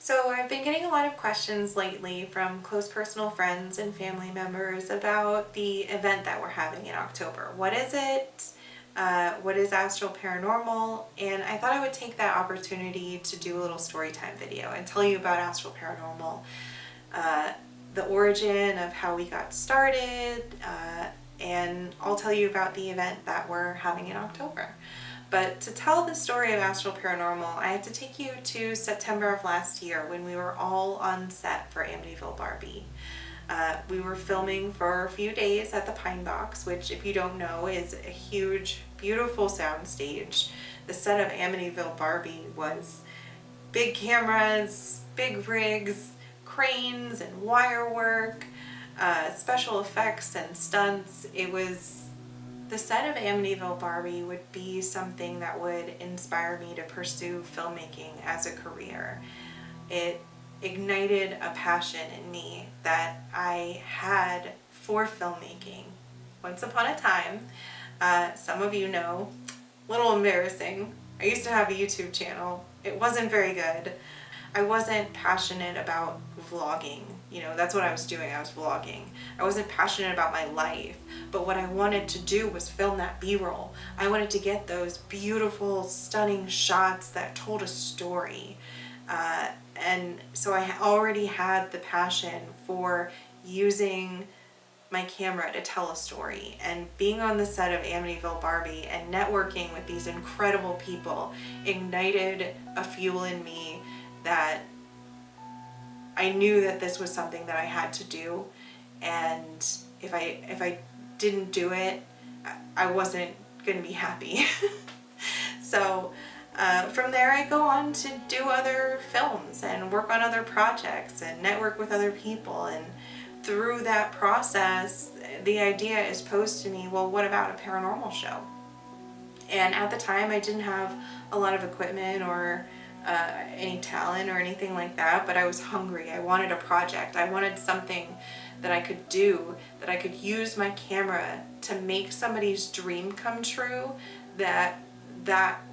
So I've been getting a lot of questions lately from close personal friends and family members about the event that we're having in October. What is it? What is Astral Paranormal? And I thought I would take that opportunity to do a little story time video and tell you about Astral Paranormal, the origin of how we got started, and I'll tell you about the event that we're having in October. But to tell the story of Astral Paranormal, I have to take you to September of last year when we were all on set for Amityville Barbie. We were filming for a few days at the Pine Box, which, if you don't know, is a huge, beautiful sound stage. The set of Amityville Barbie was big cameras, big rigs, cranes and wire work, special effects and stunts. The set of Amityville Barbie would be something that would inspire me to pursue filmmaking as a career. It ignited a passion in me that I had for filmmaking. Once upon a time, some of you know, a little embarrassing, I used to have a YouTube channel. It wasn't very good. I wasn't passionate about vlogging. You know, that's what I was doing. I was vlogging. I wasn't passionate about my life, but what I wanted to do was film that B-roll. I wanted to get those beautiful, stunning shots that told a story. And so I already had the passion for using my camera to tell a story, and being on the set of Amityville Barbie and networking with these incredible people ignited a fuel in me that I knew that this was something that I had to do, and if I didn't do it, I wasn't going to be happy. So from there I go on to do other films and work on other projects and network with other people, and through that process the idea is posed to me, well, what about a paranormal show? And at the time I didn't have a lot of equipment or any talent or anything like that, but I was hungry. I wanted a project. I wanted something that I could do, that I could use my camera to make somebody's dream come true. That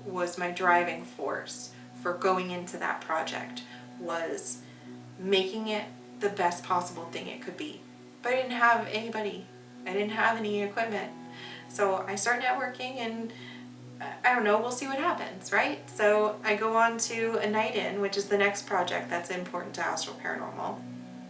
was my driving force for going into that project, was making it the best possible thing it could be. But I didn't have anybody. I didn't have any equipment. So I start networking, and I don't know, we'll see what happens, right? So I go on to A Night In, which is the next project that's important to Astral Paranormal.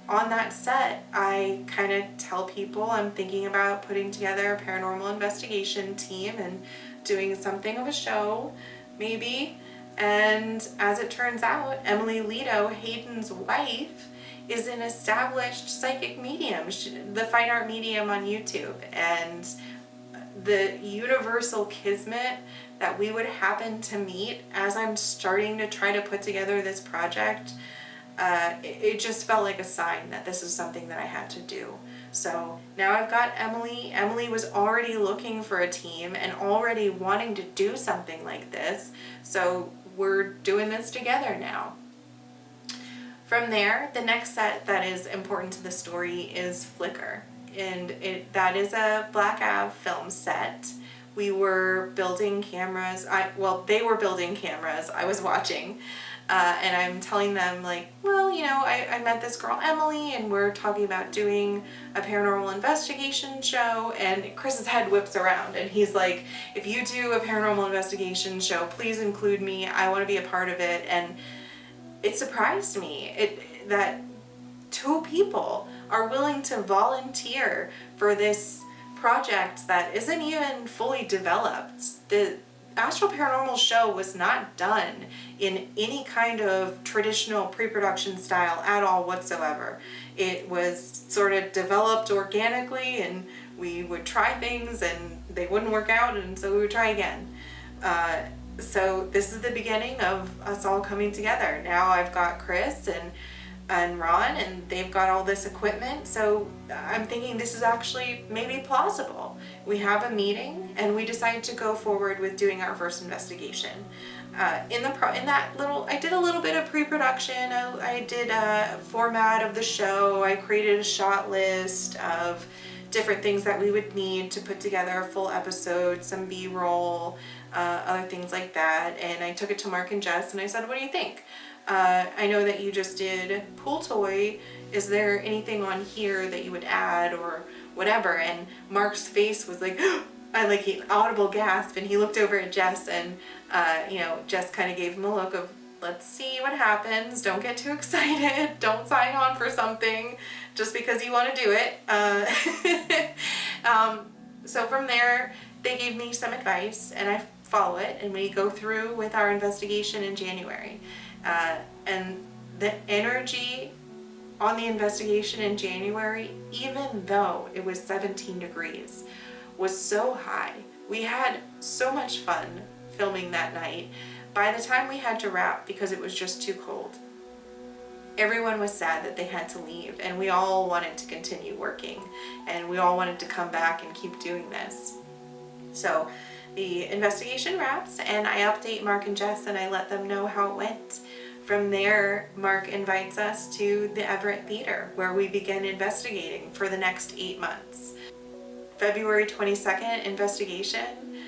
On that set, I kind of tell people I'm thinking about putting together a paranormal investigation team and doing something of a show, maybe. And as it turns out, Emily Leto, Hayden's wife, is an established psychic medium, the fine art medium on YouTube, and the universal kismet that we would happen to meet as I'm starting to try to put together this project, it just felt like a sign that this is something that I had to do. So now I've got Emily. Emily was already looking for a team and already wanting to do something like this, so we're doing this together now. From there, the next set that is important to the story is Flickr, and that is a Black Ave film set. We were building cameras. They were building cameras. I was watching, and I'm telling them, like, well, you know, I met this girl Emily, and we're talking about doing a paranormal investigation show. And Chris's head whips around, and he's like, if you do a paranormal investigation show, please include me. I want to be a part of it. And it surprised me that two people are willing to volunteer for this project that isn't even fully developed. The Astral Paranormal show was not done in any kind of traditional pre-production style at all whatsoever. It was sort of developed organically, and we would try things and they wouldn't work out, and so we would try again. So this is the beginning of us all coming together. Now I've got Chris and Ron, and they've got all this equipment, so I'm thinking this is actually maybe plausible. We have a meeting and we decide to go forward with doing our first investigation. I did a little bit of pre-production. I did a format of the show. I created a shot list of different things that we would need to put together a full episode, some B-roll, other things like that. And I took it to Mark and Jess and I said, what do you think? I know that you just did pool toy. Is there anything on here that you would add or whatever? And Mark's face was like, he audible gasp, and he looked over at Jess, and Jess kind of gave him a look of, let's see what happens. Don't get too excited. Don't sign on for something just because you want to do it. So from there, they gave me some advice, and I follow it, and we go through with our investigation in January. And the energy on the investigation in January, even though it was 17 degrees, was so high. We had so much fun filming that night. By the time we had to wrap, because it was just too cold, everyone was sad that they had to leave, and we all wanted to continue working, and we all wanted to come back and keep doing this. So the investigation wraps, and I update Mark and Jess, and I let them know how it went. From there, Mark invites us to the Everett Theater, where we begin investigating for the next 8 months. February 22nd investigation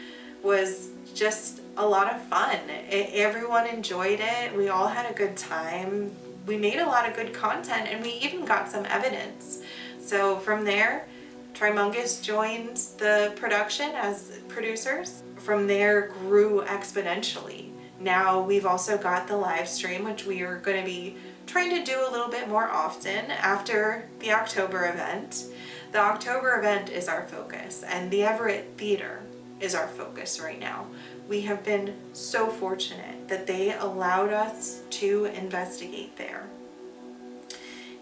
was just a lot of fun. Everyone enjoyed it. We all had a good time. We made a lot of good content, and we even got some evidence. So from there, Trimungus joined the production as producers. From there, grew exponentially. Now we've also got the live stream, which we are going to be trying to do a little bit more often after the October event. The October event is our focus, and the Everett Theater is our focus right now. We have been so fortunate that they allowed us to investigate there.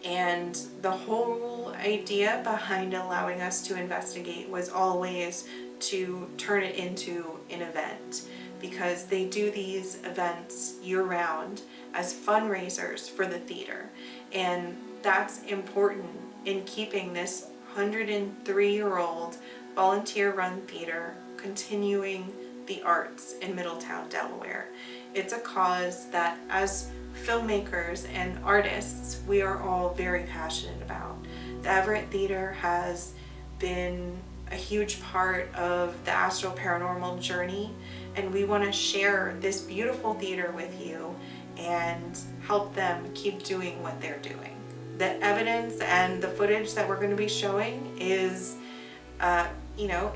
And the whole idea behind allowing us to investigate was always to turn it into an event, because they do these events year-round as fundraisers for the theater. And that's important in keeping this 103-year-old volunteer-run theater continuing the arts in Middletown, Delaware. It's a cause that as filmmakers and artists, we are all very passionate about. The Everett Theater has been a huge part of the Astral Paranormal journey, and we want to share this beautiful theater with you and help them keep doing what they're doing. The evidence and the footage that we're going to be showing is,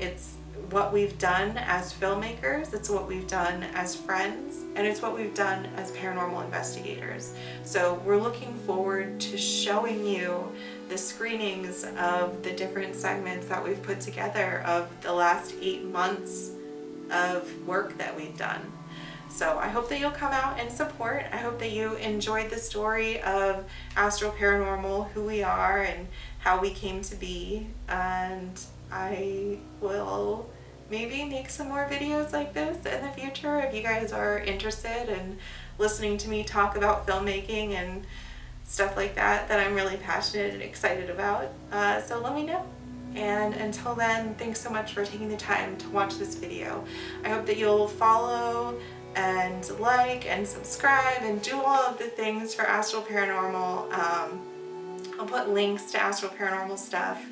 it's what we've done as filmmakers, it's what we've done as friends, and it's what we've done as paranormal investigators. So we're looking forward to showing you the screenings of the different segments that we've put together of the last 8 months of work that we've done. So I hope that you'll come out and support. I hope that you enjoyed the story of Astral Paranormal, who we are and how we came to be. And I will maybe make some more videos like this in the future if you guys are interested in listening to me talk about filmmaking and stuff like that I'm really passionate and excited about. So let me know. And until then, thanks so much for taking the time to watch this video. I hope that you'll follow and like and subscribe and do all of the things for Astral Paranormal. I'll put links to Astral Paranormal stuff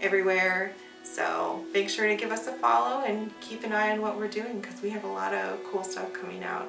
everywhere, so make sure to give us a follow and keep an eye on what we're doing, because we have a lot of cool stuff coming out.